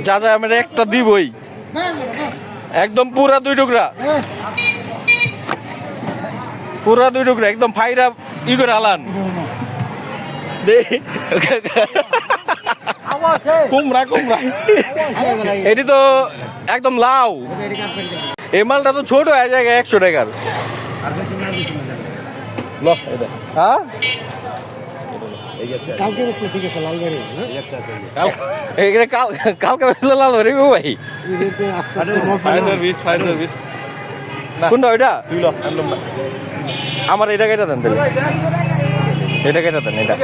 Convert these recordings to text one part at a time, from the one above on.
যা যা আমরা একটা দিবই একদম পুরা 2 টুকরা একদম ফাইরা ই করে আলান কুমড়া এটি তো একদম লাউ এই মালটা তো ছোট হয়ে যায় 100 টাকার হ্যাঁ কালকে বসলে ঠিক আছে লালবাড়ি কালকে বেসলে লালবাড়ি ভাই আস্তে আস্তে কোনটা ওইটা আমার এটা কেটে দেন তাহলে এটা কেটে দেন এটা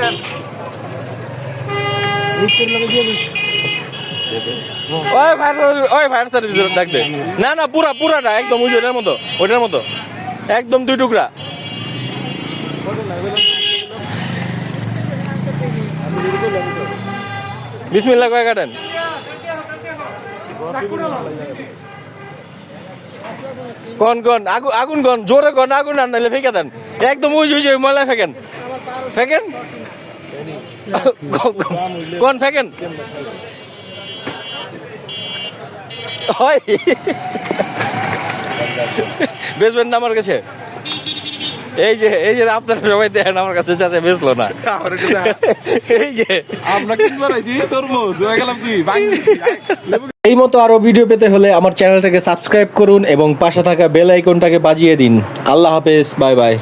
ওই ফায়ার সার্ভিস ডাক দে না পুরাটা একদম ওইটার মতো একদম 2 টুকরা বিসমিল্লাহ কয় কাটেন কোন আগুন কোন জোরে কোন আগুন আর নাইলে ফেকে দেন একদম উঁচু ময়লা ফেকেন কোন ফেকেন বেচবেন না আমার কাছে এই যে আপনারা সবাই দেখেন আমার কাছে চাচা বেচলো না এই যে আপনাকে এই মতো আরো ভিডিও পেতে হলে আমার চ্যানেলটাকে সাবস্ক্রাইব করুন এবং পাশে থাকা বেল আইকনটাকে বাজিয়ে দিন। আল্লাহ হাফেজ, বাই বাই।